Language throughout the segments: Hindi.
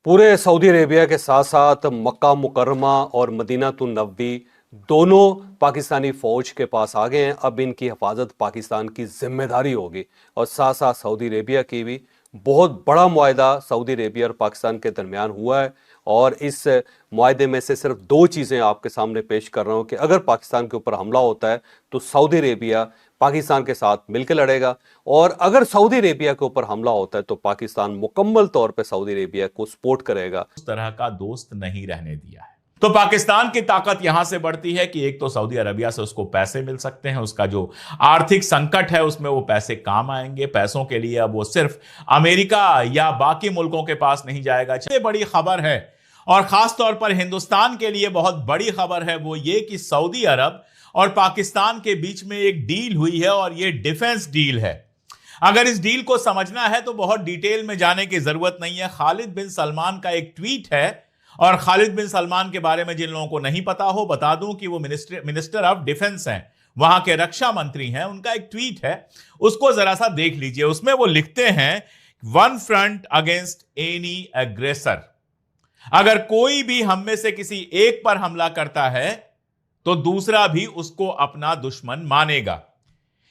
पूरे सऊदी अरेबिया के साथ साथ मक्का मुकर्रमा और मदीना तुन नबवी दोनों पाकिस्तानी फौज के पास आ गए हैं। अब इनकी हिफाजत पाकिस्तान की जिम्मेदारी होगी और साथ साथ सऊदी अरेबिया की भी। बहुत बड़ा मुआहदा सऊदी अरेबिया और पाकिस्तान के दरमियान हुआ है और इस मुआहदे में से सिर्फ दो चीज़ें आपके सामने पेश कर रहा हूँ कि अगर पाकिस्तान के ऊपर हमला होता है तो सऊदी अरेबिया पाकिस्तान के साथ मिलकर लड़ेगा, और अगर सऊदी अरेबिया के ऊपर हमला होता है तो पाकिस्तान मुकम्मल तौर पे सऊदी अरेबिया को सपोर्ट करेगा। उस तरह का दोस्त नहीं रहने दिया है। तो पाकिस्तान की ताकत यहां से बढ़ती है कि एक तो सऊदी अरबिया से उसको पैसे मिल सकते हैं, उसका जो आर्थिक संकट है उसमें वो पैसे काम आएंगे। पैसों के लिए अब वो सिर्फ अमेरिका या बाकी मुल्कों के पास नहीं जाएगा। सबसे बड़ी खबर है और खास तौर पर हिंदुस्तान के लिए बहुत बड़ी खबर है वो ये कि सऊदी अरब और पाकिस्तान के बीच में एक डील हुई है और ये डिफेंस डील है। अगर इस डील को समझना है तो बहुत डिटेल में जाने की जरूरत नहीं है। खालिद बिन सलमान का एक ट्वीट है, और खालिद बिन सलमान के बारे में जिन लोगों को नहीं पता हो बता दूं कि वो मिनिस्टर ऑफ डिफेंस हैं, वहां के रक्षा मंत्री हैं। उनका एक ट्वीट है, उसको जरा सा देख लीजिए। उसमें वो लिखते हैं, one front against any aggressor. अगर कोई भी हम में से किसी एक पर हमला करता है तो दूसरा भी उसको अपना दुश्मन मानेगा।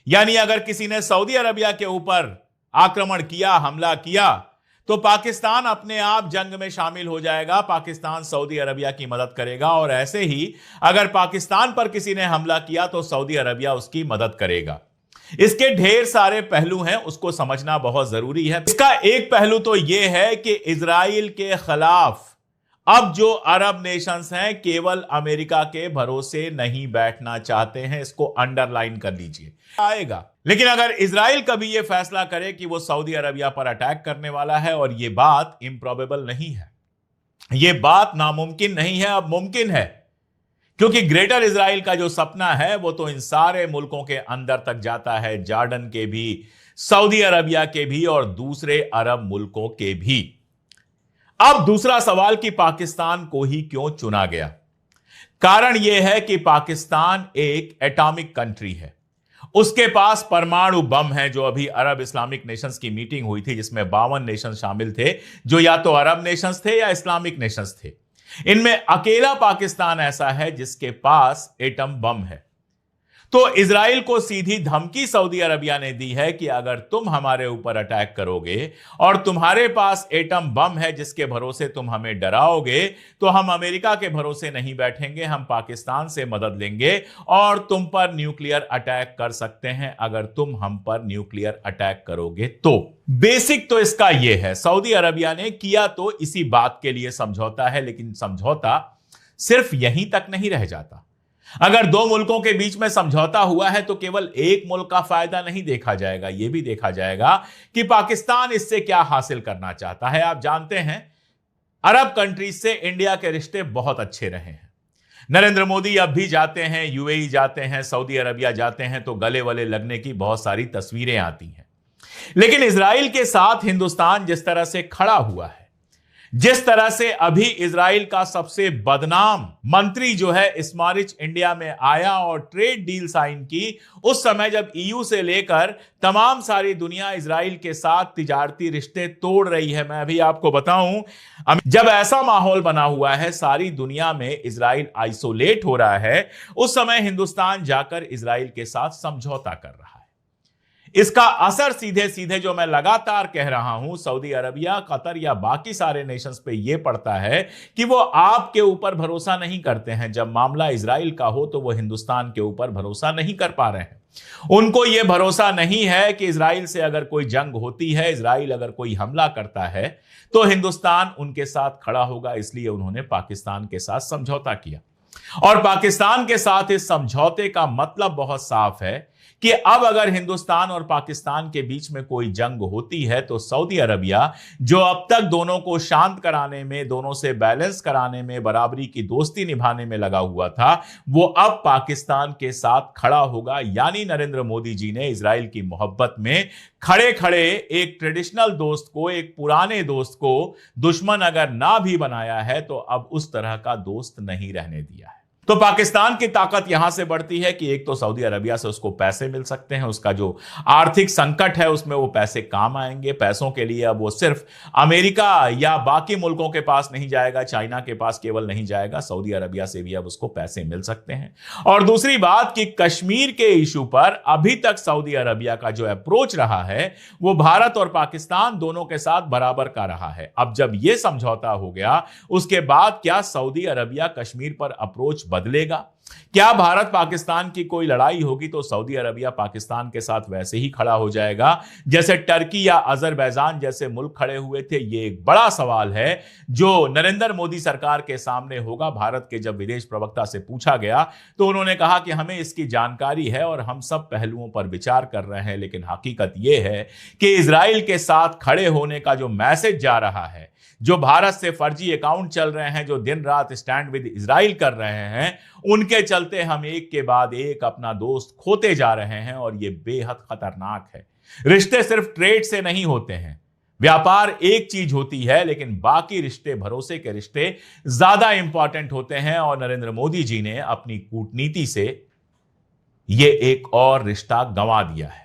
यानी अगर किसी ने सऊदी अरबिया के ऊपर आक्रमण किया, हमला किया, तो पाकिस्तान अपने आप जंग में शामिल हो जाएगा। पाकिस्तान सऊदी अरबिया की मदद करेगा, और ऐसे ही अगर पाकिस्तान पर किसी ने हमला किया तो सऊदी अरबिया उसकी मदद करेगा। इसके ढेर सारे पहलू हैं, उसको समझना बहुत जरूरी है। इसका एक पहलू तो यह है कि इजराइल के खिलाफ अब जो अरब नेशंस हैं केवल अमेरिका के भरोसे नहीं बैठना चाहते हैं। इसको अंडरलाइन कर लीजिए, आएगा। लेकिन अगर इजराइल कभी यह फैसला करे कि वो सऊदी अरबिया पर अटैक करने वाला है, और यह बात इम्प्रॉबेबल नहीं है, यह बात नामुमकिन नहीं है, अब मुमकिन है, क्योंकि ग्रेटर इजराइल का जो सपना है वो तो इन सारे मुल्कों के अंदर तक जाता है, जॉर्डन के भी, सऊदी अरबिया के भी और दूसरे अरब मुल्कों के भी। अब दूसरा सवाल कि पाकिस्तान को ही क्यों चुना गया। कारण यह है कि पाकिस्तान एक एटॉमिक कंट्री है, उसके पास परमाणु बम है। जो अभी अरब इस्लामिक नेशंस की मीटिंग हुई थी जिसमें 52 नेशन शामिल थे, जो या तो अरब नेशंस थे या इस्लामिक नेशंस थे, इनमें अकेला पाकिस्तान ऐसा है जिसके पास एटम बम है। तो इजराइल को सीधी धमकी सऊदी अरबिया ने दी है कि अगर तुम हमारे ऊपर अटैक करोगे और तुम्हारे पास एटम बम है जिसके भरोसे तुम हमें डराओगे, तो हम अमेरिका के भरोसे नहीं बैठेंगे, हम पाकिस्तान से मदद लेंगे और तुम पर न्यूक्लियर अटैक कर सकते हैं अगर तुम हम पर न्यूक्लियर अटैक करोगे तो। बेसिक तो इसका यह है। सऊदी अरबिया ने किया तो इसी बात के लिए समझौता है, लेकिन समझौता सिर्फ यहीं तक नहीं रह जाता। अगर दो मुल्कों के बीच में समझौता हुआ है तो केवल एक मुल्क का फायदा नहीं देखा जाएगा, यह भी देखा जाएगा कि पाकिस्तान इससे क्या हासिल करना चाहता है। आप जानते हैं अरब कंट्रीज से इंडिया के रिश्ते बहुत अच्छे रहे हैं। नरेंद्र मोदी अब भी जाते हैं, यूएई जाते हैं, सऊदी अरबिया जाते हैं तो गले वले लगने की बहुत सारी तस्वीरें आती हैं। लेकिन इजराइल के साथ हिंदुस्तान जिस तरह से खड़ा हुआ है, जिस तरह से अभी इजराइल का सबसे बदनाम मंत्री जो है स्मोट्रिच इंडिया में आया और ट्रेड डील साइन की, उस समय जब ईयू से लेकर तमाम सारी दुनिया इजराइल के साथ तिजारती रिश्ते तोड़ रही है। मैं अभी आपको बताऊं, जब ऐसा माहौल बना हुआ है, सारी दुनिया में इजराइल आइसोलेट हो रहा है, उस समय हिंदुस्तान जाकर इजराइल के साथ समझौता कर रहा है। इसका असर सीधे सीधे, जो मैं लगातार कह रहा हूं, सऊदी अरबिया, कतर या बाकी सारे नेशंस पे यह पड़ता है कि वो आपके ऊपर भरोसा नहीं करते हैं। जब मामला इजराइल का हो तो वो हिंदुस्तान के ऊपर भरोसा नहीं कर पा रहे हैं। उनको यह भरोसा नहीं है कि इजराइल से अगर कोई जंग होती है, इजराइल अगर कोई हमला करता है तो हिंदुस्तान उनके साथ खड़ा होगा। इसलिए उन्होंने पाकिस्तान के साथ समझौता किया, और पाकिस्तान के साथ इस समझौते का मतलब बहुत साफ है कि अब अगर हिंदुस्तान और पाकिस्तान के बीच में कोई जंग होती है तो सऊदी अरबिया, जो अब तक दोनों को शांत कराने में, दोनों से बैलेंस कराने में, बराबरी की दोस्ती निभाने में लगा हुआ था, वो अब पाकिस्तान के साथ खड़ा होगा। यानी नरेंद्र मोदी जी ने इजराइल की मोहब्बत में खड़े खड़े एक ट्रेडिशनल दोस्त को, एक पुराने दोस्त को दुश्मन अगर ना भी बनाया है तो अब उस तरह का दोस्त नहीं रहने दिया है। तो पाकिस्तान की ताकत यहां से बढ़ती है कि एक तो सऊदी अरबिया से उसको पैसे मिल सकते हैं, उसका जो आर्थिक संकट है उसमें वो पैसे काम आएंगे। पैसों के लिए अब वो सिर्फ अमेरिका या बाकी मुल्कों के पास नहीं जाएगा, चाइना के पास केवल नहीं जाएगा, सऊदी अरबिया से भी अब उसको पैसे मिल सकते हैं। और दूसरी बात कि कश्मीर के इशू पर अभी तक सऊदी अरबिया का जो अप्रोच रहा है वो भारत और पाकिस्तान दोनों के साथ बराबर का रहा है। अब जब यह समझौता हो गया उसके बाद क्या सऊदी अरबिया कश्मीर पर अप्रोच बदलेगा? क्या भारत पाकिस्तान की कोई लड़ाई होगी तो सऊदी अरबिया पाकिस्तान के साथ वैसे ही खड़ा हो जाएगा जैसे टर्की या अजरबैजान जैसे मुल्क खड़े हुए थे? ये एक बड़ा सवाल है जो नरेंद्र मोदी सरकार के सामने होगा। भारत के जब विदेश प्रवक्ता से पूछा गया तो उन्होंने कहा कि हमें इसकी जानकारी है और हम सब पहलुओं पर विचार कर रहे हैं, लेकिन हकीकत यह है कि इजराइल के साथ खड़े होने का जो मैसेज जा रहा है, जो भारत से फर्जी अकाउंट चल रहे हैं, जो दिन रात स्टैंड विद इजराइल कर रहे हैं, उनके चलते हम एक के बाद एक अपना दोस्त खोते जा रहे हैं और यह बेहद खतरनाक है। रिश्ते सिर्फ ट्रेड से नहीं होते हैं, व्यापार एक चीज होती है, लेकिन बाकी रिश्ते, भरोसे के रिश्ते ज्यादा इंपॉर्टेंट होते हैं। और नरेंद्र मोदी जी ने अपनी कूटनीति से यह एक और रिश्ता गंवा दिया है।